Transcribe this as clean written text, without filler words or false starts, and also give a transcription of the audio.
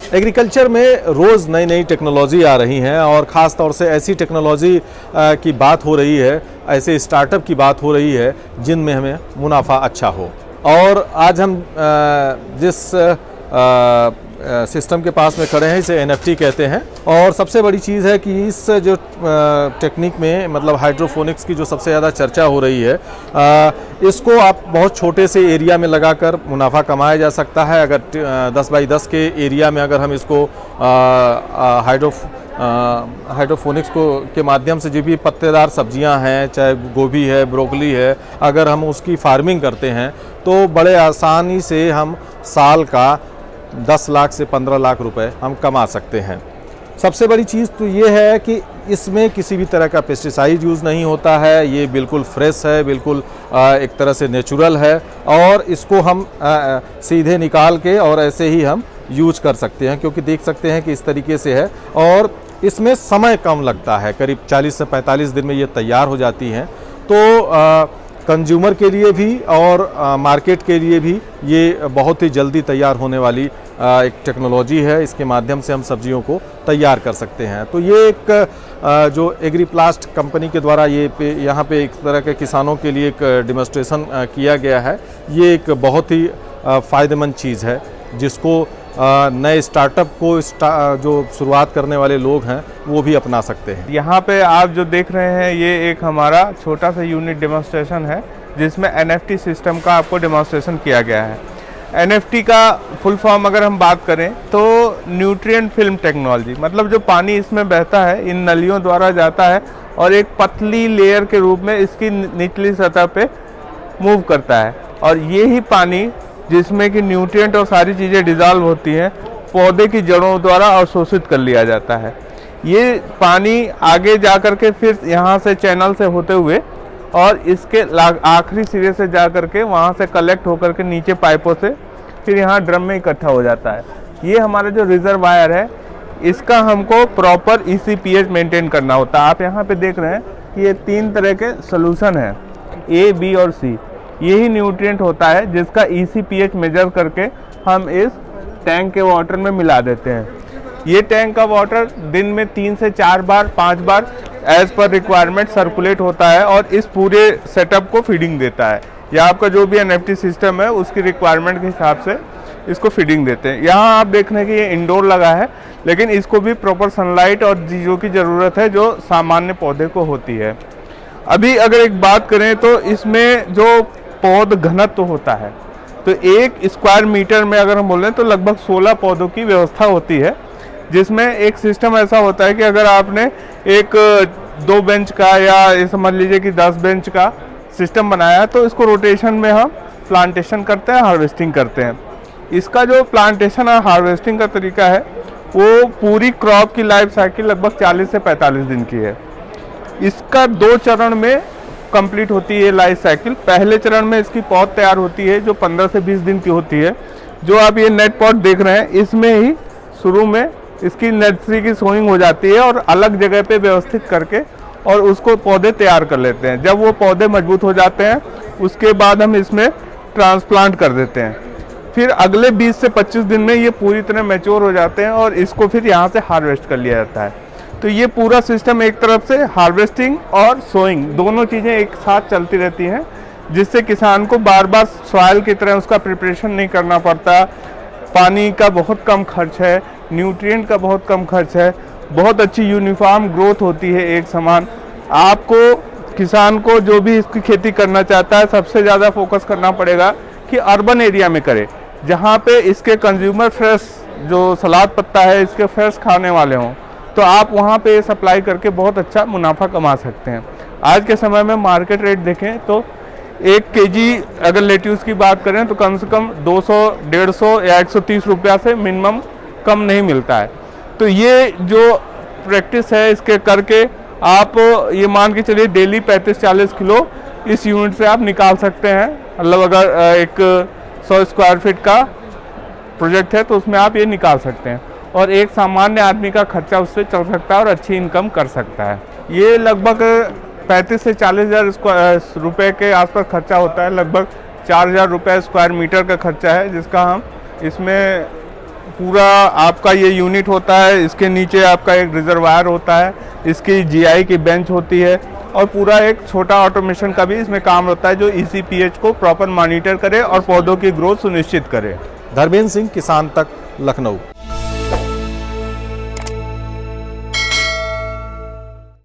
Agriculture में रोज़ नई नई टेक्नोलॉजी आ रही हैं और ख़ास तौर से ऐसी टेक्नोलॉजी की बात हो रही है, ऐसे स्टार्टअप की बात हो रही है जिनमें हमें मुनाफा अच्छा हो। और आज हम जिस सिस्टम के पास में खड़े हैं इसे NFT कहते हैं। और सबसे बड़ी चीज़ है कि इस जो टेक्निक में मतलब हाइड्रोफोनिक्स की जो सबसे ज़्यादा चर्चा हो रही है, इसको आप बहुत छोटे से एरिया में लगाकर मुनाफा कमाया जा सकता है। अगर 10 बाई 10 के एरिया में अगर हम इसको हाइड्रोफोनिक्स को के माध्यम से जो भी पत्तेदार सब्जियां हैं, चाहे गोभी है, ब्रोकली है, अगर हम उसकी फार्मिंग करते हैं तो बड़े आसानी से हम साल का 10 लाख से 15 लाख रुपए हम कमा सकते हैं। सबसे बड़ी चीज़ तो ये है कि इसमें किसी भी तरह का पेस्टिसाइड यूज़ नहीं होता है, ये बिल्कुल फ्रेश है, बिल्कुल एक तरह से नेचुरल है और इसको हम सीधे निकाल के और ऐसे ही हम यूज कर सकते हैं, क्योंकि देख सकते हैं कि इस तरीके से है और इसमें समय कम लगता है, करीब 40 से 45 दिन में ये तैयार हो जाती हैं। तो कंज्यूमर के लिए भी और मार्केट के लिए भी ये बहुत ही जल्दी तैयार होने वाली एक टेक्नोलॉजी है। इसके माध्यम से हम सब्जियों को तैयार कर सकते हैं। तो ये एक जो एग्रीप्लास्ट कंपनी के द्वारा ये यहाँ पे एक तरह के किसानों के लिए एक डेमोन्स्ट्रेशन किया गया है। ये एक बहुत ही फ़ायदेमंद चीज़ है जिसको नए स्टार्टअप को जो शुरुआत करने वाले लोग हैं वो भी अपना सकते हैं। यहाँ पे आप जो देख रहे हैं ये एक हमारा छोटा सा यूनिट डेमोन्स्ट्रेशन है जिसमें NFT सिस्टम का आपको डेमोन्स्ट्रेशन किया गया है। NFT का फुल फॉर्म अगर हम बात करें तो न्यूट्रिएंट फिल्म टेक्नोलॉजी, मतलब जो पानी इसमें बहता है इन नलियों द्वारा जाता है और एक पतली लेयर के रूप में इसकी निचली सतह पे मूव करता है और ये ही पानी जिसमें कि न्यूट्रिएंट और सारी चीज़ें डिज़ोल्व होती हैं पौधे की जड़ों द्वारा अवशोषित कर लिया जाता है। ये पानी आगे जा कर के फिर यहाँ से चैनल से होते हुए और इसके आखिरी सिरे से जा कर के वहाँ से कलेक्ट होकर के नीचे पाइपों से फिर यहाँ ड्रम में इकट्ठा हो जाता है। ये हमारा जो रिजर्वायर है इसका हमको प्रॉपर ECPH मेंटेन करना होता है। आप यहाँ पे देख रहे हैं कि ये 3 तरह के सोल्यूशन हैं, A, B और C। यही न्यूट्रिएंट होता है जिसका ECPH मेजर करके हम इस टैंक के वाटर में मिला देते हैं। ये टैंक का वाटर दिन में 3 से 4 बार 5 बार एज पर रिक्वायरमेंट सर्कुलेट होता है और इस पूरे सेटअप को फीडिंग देता है। या आपका जो भी NFT सिस्टम है उसकी रिक्वायरमेंट के हिसाब से इसको फीडिंग देते हैं। यहाँ आप देख रहे हैं कि ये इंडोर लगा है, लेकिन इसको भी प्रॉपर सनलाइट और चीज़ों की ज़रूरत है जो सामान्य पौधे को होती है। अभी अगर एक बात करें तो इसमें जो पौध घनत्व होता है तो 1 स्क्वायर मीटर में अगर हम बोलें तो लगभग 16 पौधों की व्यवस्था होती है, जिसमें एक सिस्टम ऐसा होता है कि अगर आपने एक 2 बेंच का या ये समझ लीजिए कि 10 बेंच का सिस्टम बनाया तो इसको रोटेशन में हम प्लांटेशन करते हैं, हार्वेस्टिंग करते हैं। इसका जो प्लांटेशन और हार्वेस्टिंग का तरीका है वो पूरी क्रॉप की लाइफ साइकिल लगभग 40 से 45 दिन की है। इसका 2 चरण में कंप्लीट होती है लाइफ साइकिल। पहले चरण में इसकी पौध तैयार होती है जो 15 से 20 दिन की होती है। जो आप ये नेट पॉट देख रहे हैं इसमें ही शुरू में इसकी नर्सरी की सोइंग हो जाती है और अलग जगह पे व्यवस्थित करके और उसको पौधे तैयार कर लेते हैं। जब वो पौधे मजबूत हो जाते हैं उसके बाद हम इसमें ट्रांसप्लांट कर देते हैं। फिर अगले 20 से 25 दिन में ये पूरी तरह मैच्योर हो जाते हैं और इसको फिर यहाँ से हार्वेस्ट कर लिया जाता है। तो ये पूरा सिस्टम एक तरफ से हार्वेस्टिंग और सोइंग दोनों चीज़ें एक साथ चलती रहती हैं, जिससे किसान को बार बार सॉइल की तरह उसका प्रिपरेशन नहीं करना पड़ता। पानी का बहुत कम खर्च है, न्यूट्रिएंट का बहुत कम खर्च है, बहुत अच्छी यूनिफॉर्म ग्रोथ होती है एक समान। आपको किसान को जो भी इसकी खेती करना चाहता है सबसे ज़्यादा फोकस करना पड़ेगा कि अर्बन एरिया में करे, जहाँ पे इसके कंज्यूमर फ्रेश जो सलाद पत्ता है इसके फ्रेश खाने वाले हों, तो आप वहाँ पे सप्लाई करके बहुत अच्छा मुनाफा कमा सकते हैं। आज के समय में मार्केट रेट देखें तो 1 kg अगर लेट्यूस की बात करें तो कम से कम 200, 150 या 130 रुपया से मिनिमम कम नहीं मिलता है। तो ये जो प्रैक्टिस है इसके करके आप ये मान के चलिए डेली 35-40 किलो इस यूनिट से आप निकाल सकते हैं। मतलब अगर एक 100 स्क्वायर फीट का प्रोजेक्ट है तो उसमें आप ये निकाल सकते हैं और एक सामान्य आदमी का खर्चा उससे चल सकता है और अच्छी इनकम कर सकता है। ये लगभग 35 से 40 हज़ार रुपये के आसपास खर्चा होता है। लगभग 4,000 रुपये स्क्वायर मीटर का खर्चा है जिसका हम इसमें पूरा आपका ये यूनिट होता है, इसके नीचे आपका एक रिजर्वायर होता है, इसकी जीआई की बेंच होती है और पूरा एक छोटा ऑटोमेशन का भी इसमें काम होता है जो ECPH को प्रॉपर मॉनिटर करे और पौधों की ग्रोथ सुनिश्चित करे। धर्मेंद्र सिंह, किसान तक, लखनऊ।